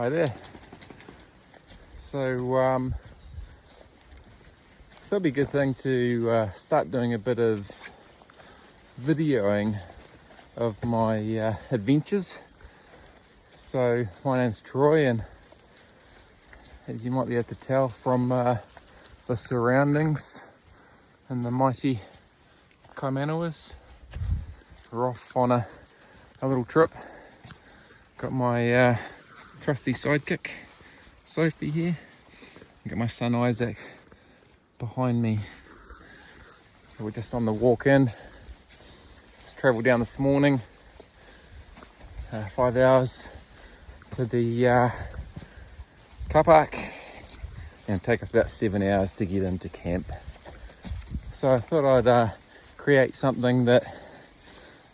Hi there. So that'll be a good thing to start doing a bit of videoing of my adventures. So my name's Troy, and as you might be able to tell from the surroundings and the mighty Kaimanawas, we're off on a little trip. Got my trusty sidekick Sophie here. Got my son Isaac behind me. So we're just on the walk in. Just travelled down this morning, 5 hours to the car park, and it'll take us about 7 hours to get into camp. So I thought I'd create something that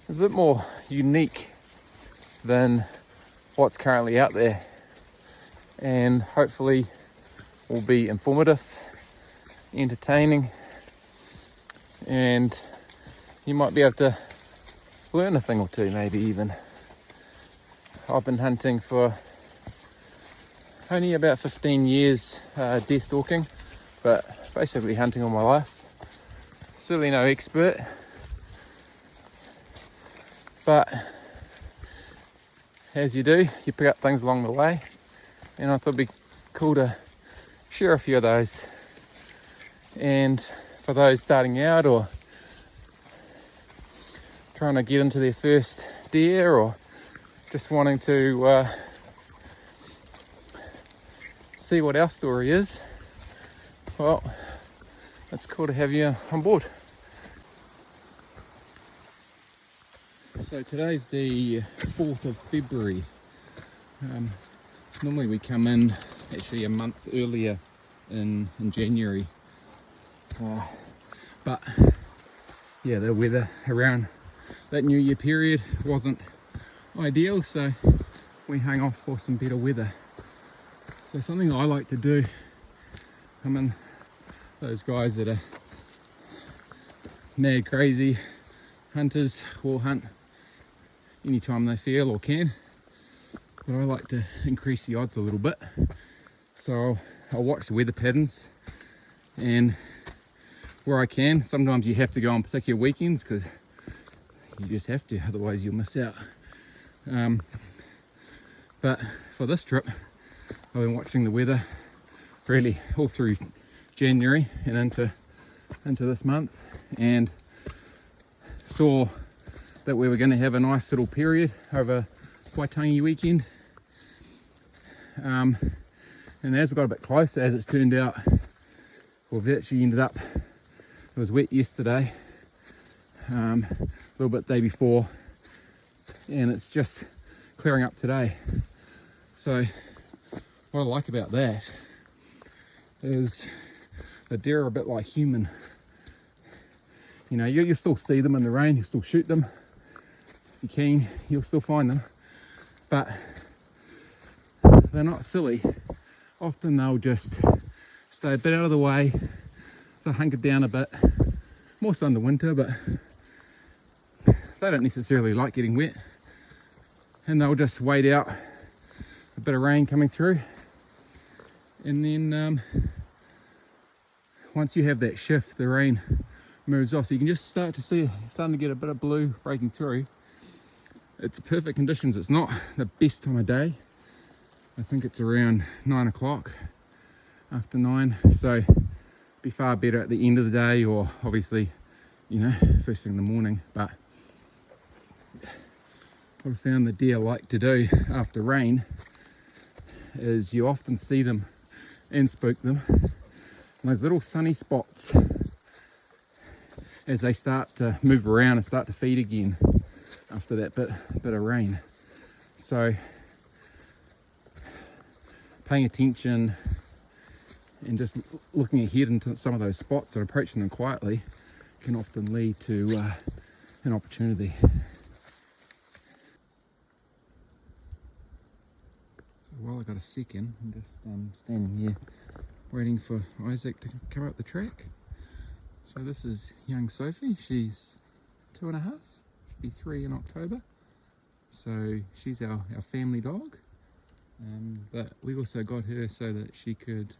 is a bit more unique than what's currently out there, and hopefully will be informative, entertaining, and you might be able to learn a thing or two, maybe even. I've been hunting for only about 15 years, deer stalking, but basically hunting all my life. Certainly no expert, but as you do, you pick up things along the way, and I thought it'd be cool to share a few of those. And for those starting out or trying to get into their first deer, or just wanting to see what our story is, well, it's cool to have you on board. So today's the 4th of February. Normally we come in actually a month earlier in January, but yeah, the weather around that New Year period wasn't ideal, so we hung off for some better weather. So something I like to do, I'm in those guys that are mad crazy hunters, will hunt anytime they feel or can, but I like to increase the odds a little bit. So I'll watch the weather patterns, and where I can, sometimes you have to go on particular weekends because you just have to, otherwise you'll miss out. But for this trip, I've been watching the weather really all through January and into this month, and saw that we were going to have a nice little period over Waitangi weekend. And as we got a bit closer, as it's turned out, we've actually ended up, it was wet yesterday, a little bit the day before, and it's just clearing up today. So what I like about that is the deer are a bit like human. You know, you'll still see them in the rain, you'll still shoot them. If you're keen, you'll still find them, but they're not silly. Often they'll just stay a bit out of the way, so hunker down a bit, more so in the winter, but they don't necessarily like getting wet, and they'll just wait out a bit of rain coming through, and then once you have that shift, the rain moves off, so you can just start to see, starting to get a bit of blue breaking through. It's perfect conditions. It's not the best time of day. I think it's around 9 o'clock, after 9, so it'd be far better at the end of the day, or obviously, you know, first thing in the morning. But what I found the deer like to do after rain is you often see them and spook them in those little sunny spots as they start to move around and start to feed again after that bit of rain. So paying attention and just looking ahead into some of those spots and approaching them quietly can often lead to an opportunity. So while I got a second, I'm just standing here waiting for Isaac to come up the track. So this is young Sophie. She's 2.5, should be 3 in October. So she's our family dog. But we also got her so that she could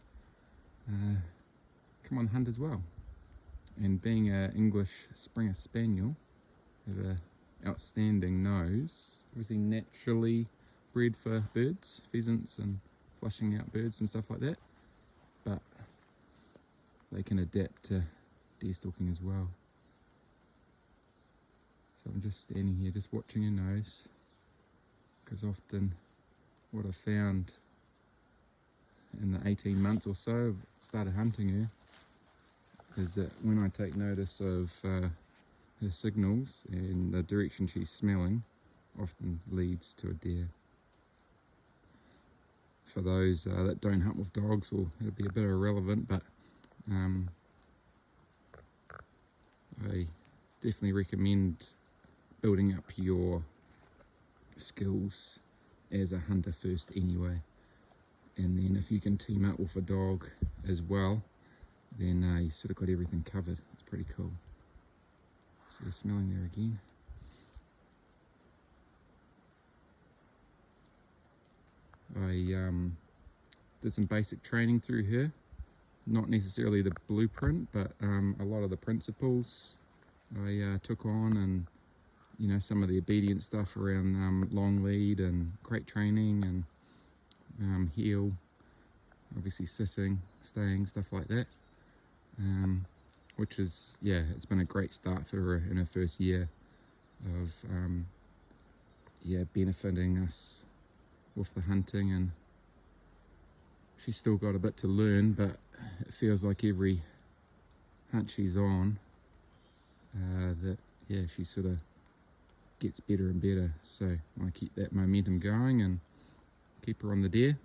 come on hunt as well. And being an English Springer Spaniel, have an outstanding nose, obviously naturally bred for birds, pheasants and flushing out birds and stuff like that, but they can adapt to deer stalking as well. So I'm just standing here just watching her nose, because often what I've found in the 18 months or so I've started hunting her is that when I take notice of her signals and the direction she's smelling, often leads to a deer. For those that don't hunt with dogs, well, it'll be a bit irrelevant, but I definitely recommend building up your skills as a hunter first anyway, and then if you can team up with a dog as well, then you sort of got everything covered. It's pretty cool. So you're smelling there again. I did some basic training through her, not necessarily the blueprint, but a lot of the principles I took on, and you know, some of the obedience stuff around long lead and crate training and heel, obviously sitting, staying, stuff like that, which is, yeah, it's been a great start for her in her first year of benefiting us with the hunting. And she's still got a bit to learn, but it feels like every hunt she's on she sort of gets better and better. So I want to keep that momentum going and keep her on the deer.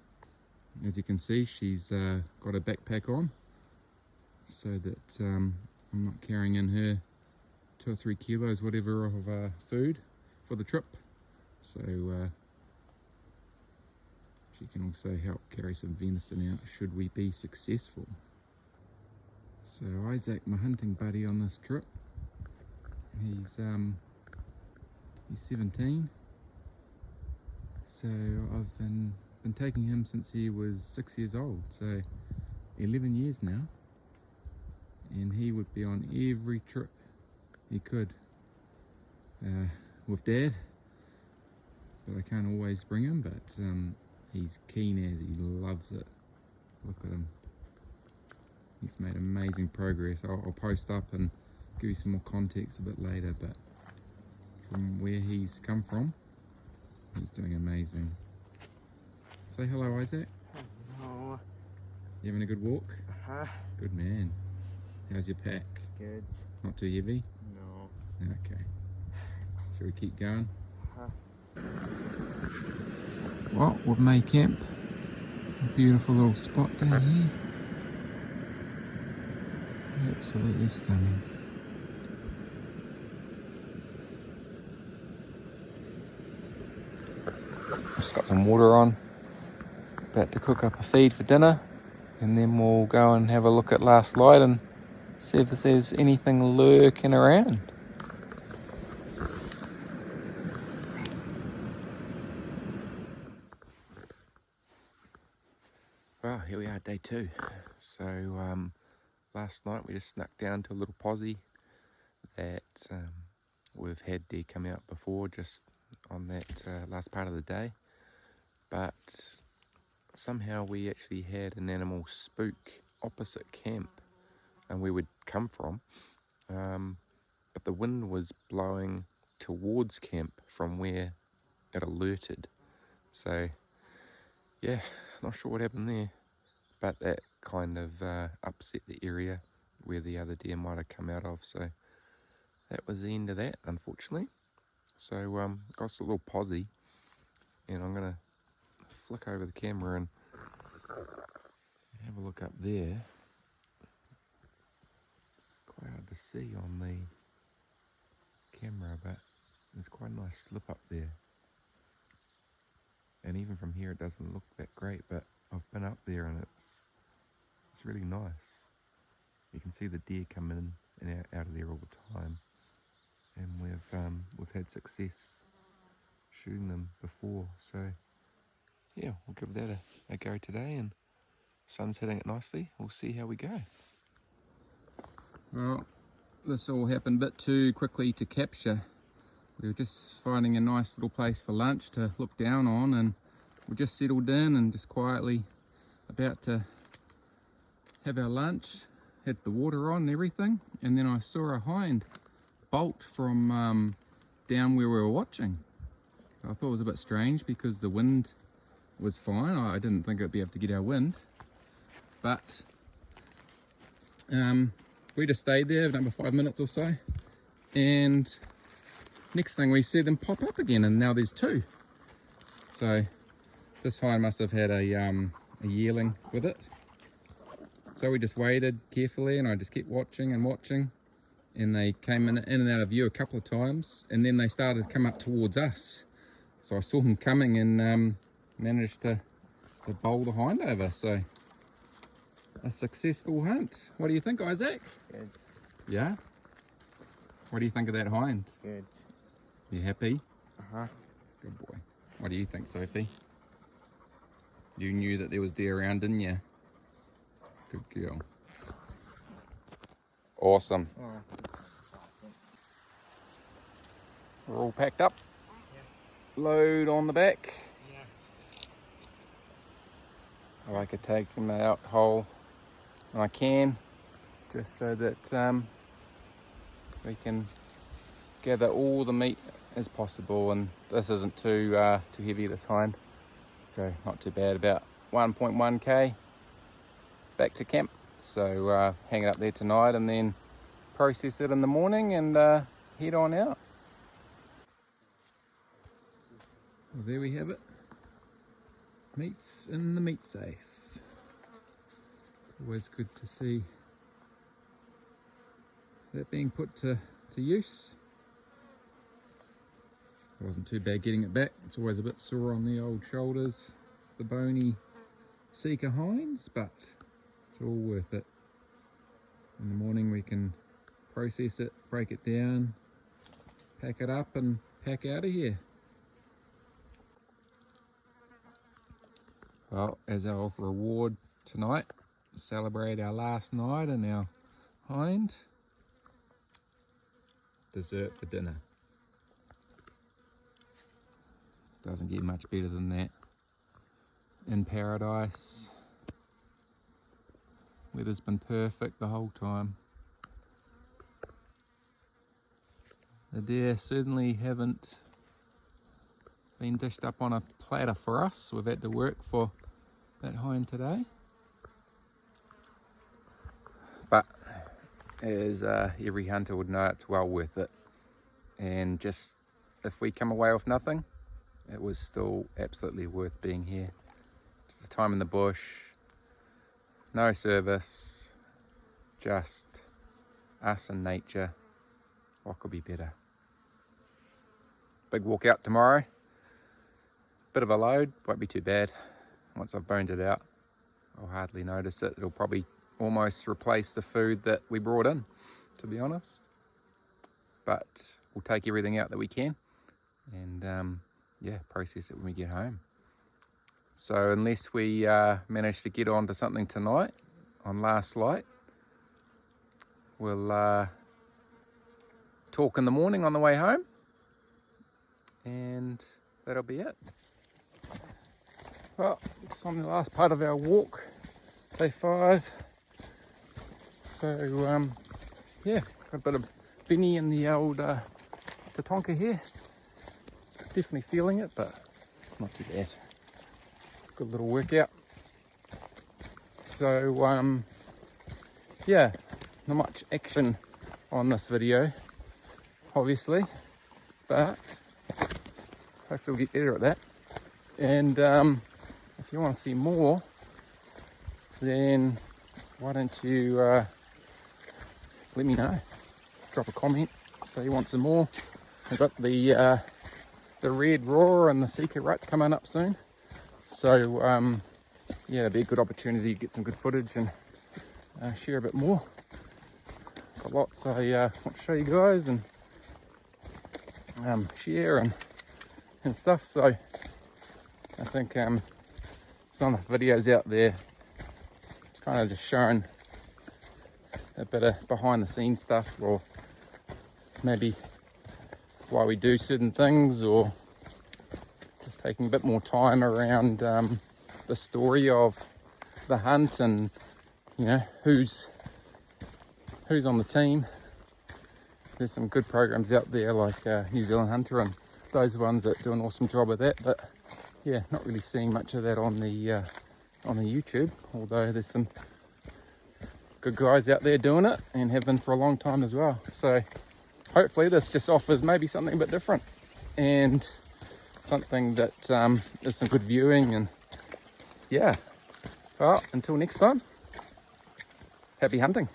As you can see, she's got a backpack on so that I'm not carrying in her 2 or 3 kilos whatever of food for the trip, so she can also help carry some venison out should we be successful. So Isaac, my hunting buddy on this trip, he's 17, so I've been taking him since he was 6 years old, so 11 years now, and he would be on every trip he could with Dad, but I can't always bring him, but he's keen as, he loves it. Look at him, he's made amazing progress. I'll post up and give you some more context a bit later, but from where he's come from, he's doing amazing. Say hello, Isaac. Hello. You having a good walk? Uh-huh. Good man. How's your pack? Good. Not too heavy? No. Okay. Shall we keep going? Uh-huh. Well, we've made camp. A beautiful little spot down here. Absolutely stunning. Just got some water on. About to cook up a feed for dinner, and then we'll go and have a look at last light and see if there's anything lurking around. Well, here we are, day 2. So last night we just snuck down to a little posse that we've had deer come out before, just on that last part of the day, but somehow we actually had an animal spook opposite camp and where we'd come from, but the wind was blowing towards camp from where it alerted. So yeah, not sure what happened there, but that kind of upset the area where the other deer might have come out of. So that was the end of that, unfortunately. So got us a little posse, and I'm gonna flick over the camera and have a look up there. It's quite hard to see on the camera, but there's quite a nice slip up there, and even from here it doesn't look that great, but I've been up there and it's really nice. You can see the deer come in and out of there all the time, and we've had success shooting them before, so yeah, we'll give that a go today, and sun's hitting it nicely. We'll see how we go. Well, this all happened a bit too quickly to capture. We were just finding a nice little place for lunch to look down on, and we just settled in and just quietly about to have our lunch, had the water on and everything, and then I saw a hind bolt from down where we were watching. I thought it was a bit strange because the wind was fine. I didn't think I'd be able to get our wind, but we just stayed there another 5 minutes or so, and next thing we see them pop up again, and now there's two. So this hind must have had a yearling with it. So we just waited carefully, and I just kept watching and watching, and they came in and out of view a couple of times, and then they started to come up towards us. So I saw them coming and managed to bowl the hind over. So a successful hunt. What do you think, Isaac? Good. Yeah? What do you think of that hind? Good. You happy? Uh-huh. Good boy. What do you think, Sophie? You knew that there was deer around, didn't you? Good girl. Awesome. Oh. We're all packed up. Load on the back. Yeah. I could take them out whole when I can, just so that we can gather all the meat as possible, and this isn't too heavy, this hind, so not too bad. About 1.1k back to camp, so hang it up there tonight and then process it in the morning and head on out. Well, there we have it. Meat's in the meat safe. It's always good to see that being put to use. It wasn't too bad getting it back. It's always a bit sore on the old shoulders, the bony Sika hinds, but it's all worth it. In the morning we can process it, break it down, pack it up and pack out of here. Well, as our reward tonight, celebrate our last night and our hind, dessert for dinner. Doesn't get much better than that. In paradise. Weather's been perfect the whole time. The deer certainly haven't been dished up on a platter for us. We've had to work for that hind today. But as every hunter would know, it's well worth it. And just if we come away with nothing, it was still absolutely worth being here. Just the time in the bush, no service, just us and nature. What could be better? Big walk out tomorrow. Bit of a load, won't be too bad. Once I've boned it out, I'll hardly notice it. It'll probably almost replace the food that we brought in, to be honest. But we'll take everything out that we can and yeah, process it when we get home. So unless we manage to get onto something tonight on last light, we'll talk in the morning on the way home, and that'll be it. Well, it's on the last part of our walk, day 5. So yeah, got a bit of Benny in the old Tatonka here. Definitely feeling it, but not too bad. Good little workout. So yeah, not much action on this video, obviously, but hopefully we'll get better at that. And if you want to see more, then why don't you let me know. Drop a comment, say you want some more. I've got the red roar and the Sika rut coming up soon, so yeah, it'll be a good opportunity to get some good footage and share a bit more. Got lots I want to show you guys and share and stuff, so I think some of the videos out there, kind of just showing a bit of behind the scenes stuff, or maybe why we do certain things, or just taking a bit more time around the story of the hunt, and you know who's on the team. There's some good programs out there like New Zealand Hunter and those ones that do an awesome job of that, but yeah, not really seeing much of that on the YouTube, although there's some good guys out there doing it and have been for a long time as well. So hopefully this just offers maybe something a bit different, and something that is some good viewing. And yeah, well, until next time, happy hunting.